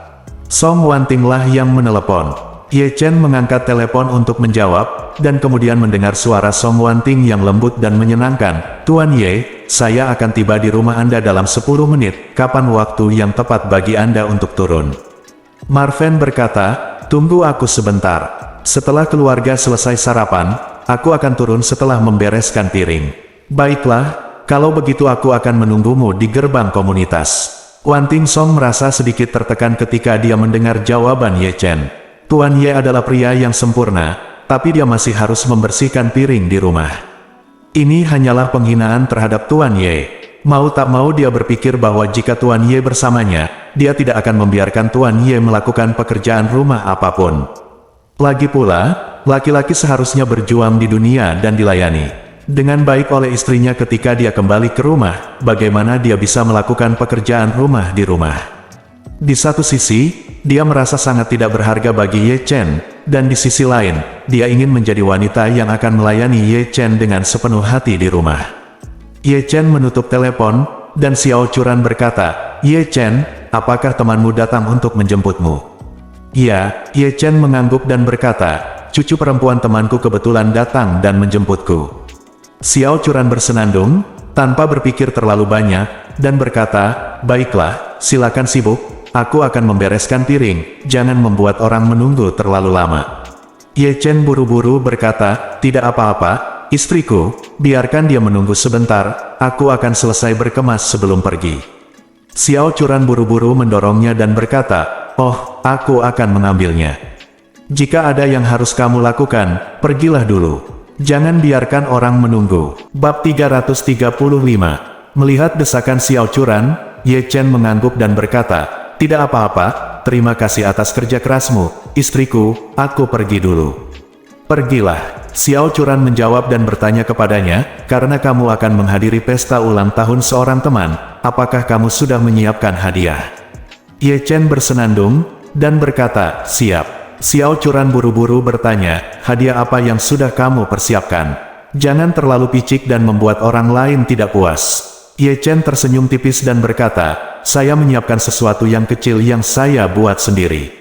Song Wanting lah yang menelepon. Ye Chen mengangkat telepon untuk menjawab, dan kemudian mendengar suara Song Wanting yang lembut dan menyenangkan. "Tuan Ye, saya akan tiba di rumah Anda dalam 10 menit, kapan waktu yang tepat bagi Anda untuk turun?" Marven berkata, "Tunggu aku sebentar. Setelah keluarga selesai sarapan, aku akan turun setelah membereskan piring." "Baiklah, kalau begitu aku akan menunggumu di gerbang komunitas." Wanting Song merasa sedikit tertekan ketika dia mendengar jawaban Ye Chen. Tuan Ye adalah pria yang sempurna, tapi dia masih harus membersihkan piring di rumah. Ini hanyalah penghinaan terhadap Tuan Ye. Mau tak mau dia berpikir bahwa jika Tuan Ye bersamanya, dia tidak akan membiarkan Tuan Ye melakukan pekerjaan rumah apapun. Lagi pula, laki-laki seharusnya berjuang di dunia dan dilayani dengan baik oleh istrinya ketika dia kembali ke rumah. Bagaimana dia bisa melakukan pekerjaan rumah di rumah? Di satu sisi, dia merasa sangat tidak berharga bagi Ye Chen, dan di sisi lain, dia ingin menjadi wanita yang akan melayani Ye Chen dengan sepenuh hati di rumah. Ye Chen menutup telepon, dan Xiao Churan berkata, "Ye Chen, apakah temanmu datang untuk menjemputmu?" "Ya," Ye Chen mengangguk dan berkata, "Cucu perempuan temanku kebetulan datang dan menjemputku." Xiao Churan bersenandung, tanpa berpikir terlalu banyak, dan berkata, "Baiklah, silakan sibuk. Aku akan membereskan piring, jangan membuat orang menunggu terlalu lama." Ye Chen buru-buru berkata, "Tidak apa-apa, istriku, biarkan dia menunggu sebentar, aku akan selesai berkemas sebelum pergi." Xiao Churan buru-buru mendorongnya dan berkata, "Oh, aku akan mengambilnya. Jika ada yang harus kamu lakukan, pergilah dulu. Jangan biarkan orang menunggu." Bab 335. Melihat desakan Xiao Churan, Ye Chen mengangguk dan berkata, "Tidak apa-apa, terima kasih atas kerja kerasmu, istriku, aku pergi dulu." "Pergilah," Xiao Churan menjawab dan bertanya kepadanya, "Karena kamu akan menghadiri pesta ulang tahun seorang teman, apakah kamu sudah menyiapkan hadiah?" Ye Chen bersenandung, dan berkata, "Siap." Xiao Churan buru-buru bertanya, "Hadiah apa yang sudah kamu persiapkan? Jangan terlalu picik dan membuat orang lain tidak puas." Ye Chen tersenyum tipis dan berkata, "Saya menyiapkan sesuatu yang kecil yang saya buat sendiri.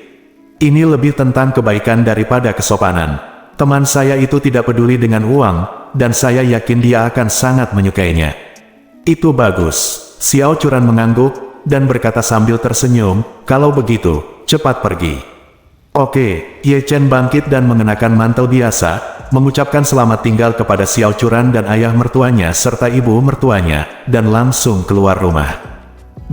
Ini lebih tentang kebaikan daripada kesopanan. Teman saya itu tidak peduli dengan uang, dan saya yakin dia akan sangat menyukainya." "Itu bagus." Xiao Churan mengangguk, dan berkata sambil tersenyum, "Kalau begitu, cepat pergi." "Oke." Ye Chen bangkit dan mengenakan mantel biasa, mengucapkan selamat tinggal kepada Xiao Churan dan ayah mertuanya serta ibu mertuanya, dan langsung keluar rumah.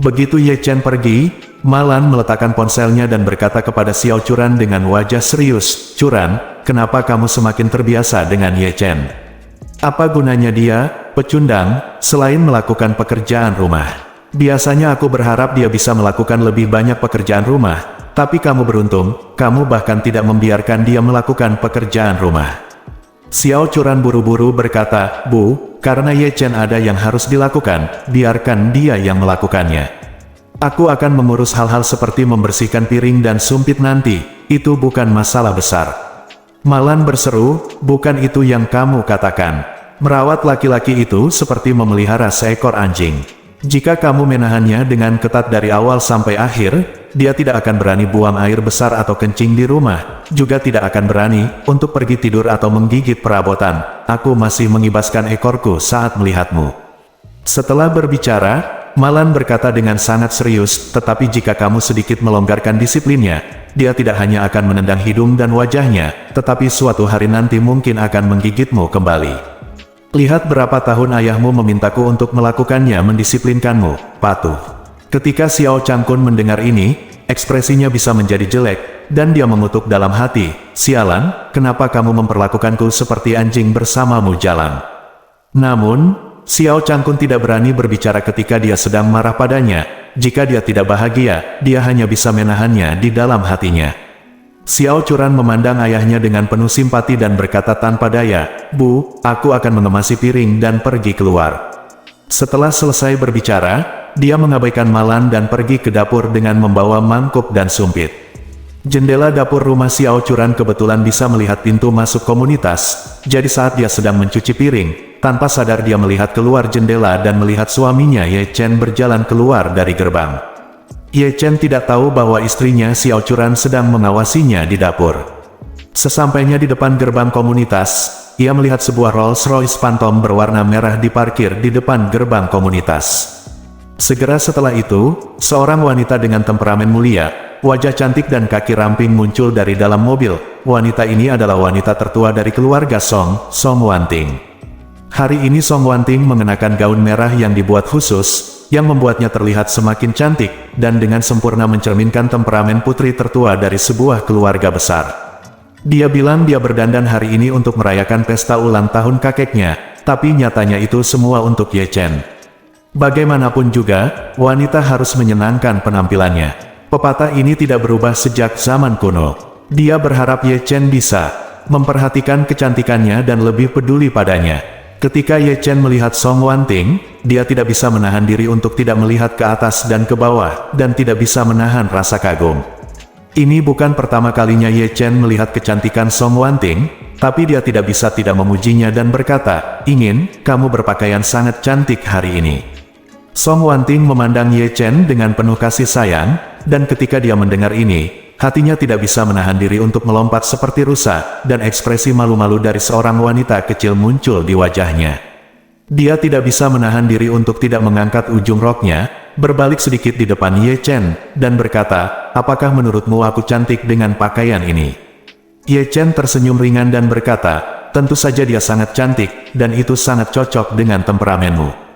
Begitu Ye Chen pergi, Malan meletakkan ponselnya dan berkata kepada Xiao Churan dengan wajah serius, "Churan, kenapa kamu semakin terbiasa dengan Ye Chen? Apa gunanya dia, pecundang, selain melakukan pekerjaan rumah? Biasanya aku berharap dia bisa melakukan lebih banyak pekerjaan rumah, tapi kamu beruntung, kamu bahkan tidak membiarkan dia melakukan pekerjaan rumah." Xiao Churan buru-buru berkata, "Bu, karena Ye Chen ada yang harus dilakukan, biarkan dia yang melakukannya. Aku akan mengurus hal-hal seperti membersihkan piring dan sumpit nanti, itu bukan masalah besar." Malan berseru, "Bukan itu yang kamu katakan. Merawat laki-laki itu seperti memelihara seekor anjing. Jika kamu menahannya dengan ketat dari awal sampai akhir, dia tidak akan berani buang air besar atau kencing di rumah, juga tidak akan berani untuk pergi tidur atau menggigit perabotan. Aku masih mengibaskan ekorku saat melihatmu." Setelah berbicara, Malan berkata dengan sangat serius, "Tetapi jika kamu sedikit melonggarkan disiplinnya, dia tidak hanya akan menendang hidung dan wajahnya, tetapi suatu hari nanti mungkin akan menggigitmu kembali. Lihat berapa tahun ayahmu memintaku untuk melakukannya, mendisiplinkanmu, patuh." Ketika Xiao Changkun mendengar ini, ekspresinya bisa menjadi jelek, dan dia mengutuk dalam hati, "Sialan, kenapa kamu memperlakukanku seperti anjing bersamamu jalan?" Namun, Xiao Changkun tidak berani berbicara ketika dia sedang marah padanya. Jika dia tidak bahagia, dia hanya bisa menahannya di dalam hatinya. Xiao Churan memandang ayahnya dengan penuh simpati dan berkata tanpa daya, "Bu, aku akan mengemasi piring dan pergi keluar." Setelah selesai berbicara, dia mengabaikan Malan dan pergi ke dapur dengan membawa mangkuk dan sumpit. Jendela dapur rumah Xiao Churan kebetulan bisa melihat pintu masuk komunitas, jadi saat dia sedang mencuci piring, tanpa sadar dia melihat keluar jendela dan melihat suaminya Ye Chen berjalan keluar dari gerbang. Ye Chen tidak tahu bahwa istrinya Xiao Churan sedang mengawasinya di dapur. Sesampainya di depan gerbang komunitas, ia melihat sebuah Rolls-Royce Phantom berwarna merah diparkir di depan gerbang komunitas. Segera setelah itu, seorang wanita dengan temperamen mulia, wajah cantik dan kaki ramping muncul dari dalam mobil. Wanita ini adalah wanita tertua dari keluarga Song, Song Wanting. Hari ini Song Wanting mengenakan gaun merah yang dibuat khusus, yang membuatnya terlihat semakin cantik, dan dengan sempurna mencerminkan temperamen putri tertua dari sebuah keluarga besar. Dia bilang dia berdandan hari ini untuk merayakan pesta ulang tahun kakeknya, tapi nyatanya itu semua untuk Ye Chen. Bagaimanapun juga, wanita harus menyenangkan penampilannya. Pepatah ini tidak berubah sejak zaman kuno. Dia berharap Ye Chen bisa memperhatikan kecantikannya dan lebih peduli padanya. Ketika Ye Chen melihat Song Wanting, dia tidak bisa menahan diri untuk tidak melihat ke atas dan ke bawah, dan tidak bisa menahan rasa kagum. Ini bukan pertama kalinya Ye Chen melihat kecantikan Song Wanting, tapi dia tidak bisa tidak memujinya dan berkata, kamu berpakaian sangat cantik hari ini." Song Wanting memandang Ye Chen dengan penuh kasih sayang, dan ketika dia mendengar ini, hatinya tidak bisa menahan diri untuk melompat seperti rusa, dan ekspresi malu-malu dari seorang wanita kecil muncul di wajahnya. Dia tidak bisa menahan diri untuk tidak mengangkat ujung roknya, berbalik sedikit di depan Ye Chen, dan berkata, "Apakah menurutmu aku cantik dengan pakaian ini?" Ye Chen tersenyum ringan dan berkata, "Tentu saja dia sangat cantik, dan itu sangat cocok dengan temperamenmu."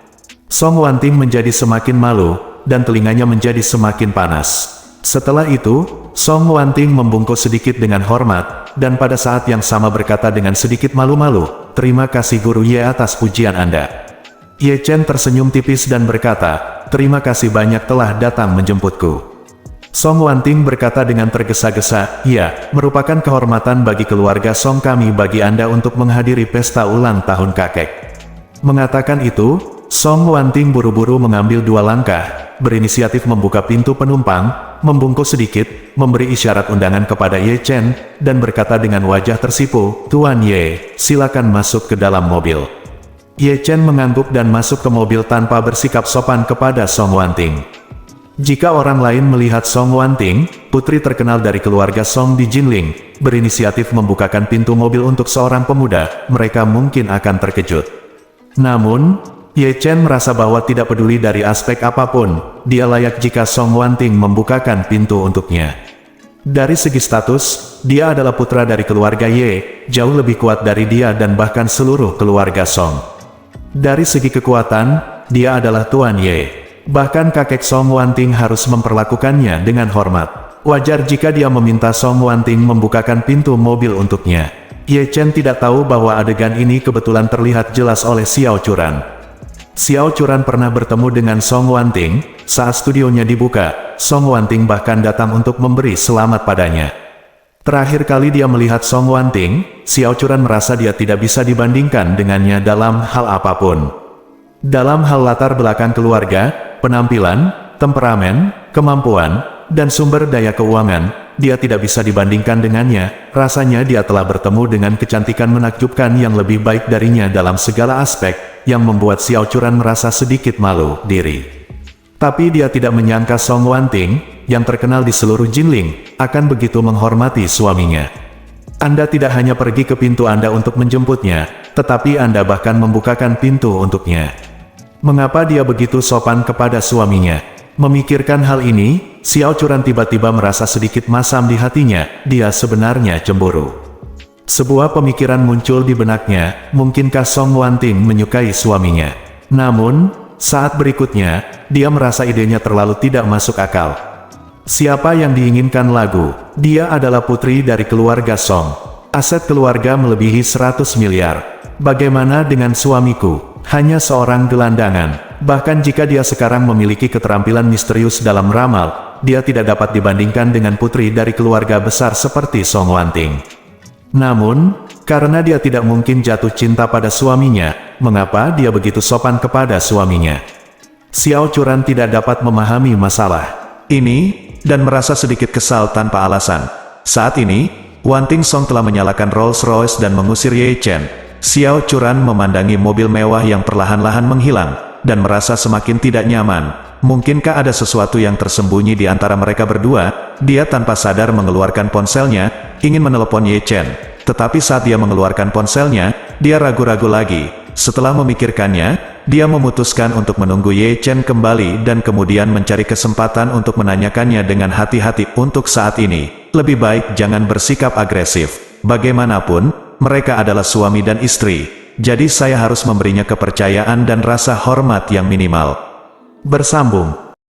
Song Wanting menjadi semakin malu, dan telinganya menjadi semakin panas. Setelah itu, Song Wanting membungkuk sedikit dengan hormat, dan pada saat yang sama berkata dengan sedikit malu-malu, "Terima kasih Guru Ye atas pujian Anda." Ye Chen tersenyum tipis dan berkata, "Terima kasih banyak telah datang menjemputku." Song Wanting berkata dengan tergesa-gesa, "Ya, merupakan kehormatan bagi keluarga Song kami bagi Anda untuk menghadiri pesta ulang tahun kakek." Mengatakan itu, Song Wanting buru-buru mengambil 2 langkah, berinisiatif membuka pintu penumpang, membungkuk sedikit, memberi isyarat undangan kepada Ye Chen, dan berkata dengan wajah tersipu, "Tuan Ye, silakan masuk ke dalam mobil." Ye Chen mengangguk dan masuk ke mobil tanpa bersikap sopan kepada Song Wanting. Jika orang lain melihat Song Wanting, putri terkenal dari keluarga Song di Jinling, berinisiatif membukakan pintu mobil untuk seorang pemuda, mereka mungkin akan terkejut. Namun, Ye Chen merasa bahwa tidak peduli dari aspek apapun, dia layak jika Song Wanting membukakan pintu untuknya. Dari segi status, dia adalah putra dari keluarga Ye, jauh lebih kuat dari dia dan bahkan seluruh keluarga Song. Dari segi kekuatan, dia adalah Tuan Ye. Bahkan kakek Song Wanting harus memperlakukannya dengan hormat. Wajar jika dia meminta Song Wanting membukakan pintu mobil untuknya. Ye Chen tidak tahu bahwa adegan ini kebetulan terlihat jelas oleh Xiao Churan. Xiao Churan pernah bertemu dengan Song Wanting, saat studionya dibuka, Song Wanting bahkan datang untuk memberi selamat padanya. Terakhir kali dia melihat Song Wanting, Xiao Churan merasa dia tidak bisa dibandingkan dengannya dalam hal apapun. Dalam hal latar belakang keluarga, penampilan, temperamen, kemampuan, dan sumber daya keuangan, dia tidak bisa dibandingkan dengannya. Rasanya dia telah bertemu dengan kecantikan menakjubkan yang lebih baik darinya dalam segala aspek, yang membuat Xiao Churan merasa sedikit malu diri. Tapi dia tidak menyangka Song Wanting, yang terkenal di seluruh Jinling, akan begitu menghormati suaminya. Anda tidak hanya pergi ke pintu Anda untuk menjemputnya, tetapi Anda bahkan membukakan pintu untuknya. Mengapa dia begitu sopan kepada suaminya? Memikirkan hal ini, Xiao Churan tiba-tiba merasa sedikit masam di hatinya, dia sebenarnya cemburu. Sebuah pemikiran muncul di benaknya, mungkinkah Song Wanting menyukai suaminya? Namun, saat berikutnya, dia merasa idenya terlalu tidak masuk akal. Siapa yang diinginkan lagu? Dia adalah putri dari keluarga Song. Aset keluarga melebihi 100 miliar. Bagaimana dengan suamiku? Hanya seorang gelandangan. Bahkan jika dia sekarang memiliki keterampilan misterius dalam ramal, dia tidak dapat dibandingkan dengan putri dari keluarga besar seperti Song Wanting. Namun, karena dia tidak mungkin jatuh cinta pada suaminya, mengapa dia begitu sopan kepada suaminya? Xiao Churan tidak dapat memahami masalah ini, dan merasa sedikit kesal tanpa alasan. Saat ini, Wanting Song telah menyalakan Rolls-Royce dan mengusir Ye Chen. Xiao Churan memandangi mobil mewah yang perlahan-lahan menghilang, dan merasa semakin tidak nyaman. Mungkinkah ada sesuatu yang tersembunyi di antara mereka berdua? Dia tanpa sadar mengeluarkan ponselnya, ingin menelepon Ye Chen. Tetapi saat dia mengeluarkan ponselnya, dia ragu-ragu lagi. Setelah memikirkannya, dia memutuskan untuk menunggu Ye Chen kembali dan kemudian mencari kesempatan untuk menanyakannya dengan hati-hati. Untuk saat ini, lebih baik jangan bersikap agresif. Bagaimanapun, mereka adalah suami dan istri. Jadi saya harus memberinya kepercayaan dan rasa hormat yang minimal. Bersambung.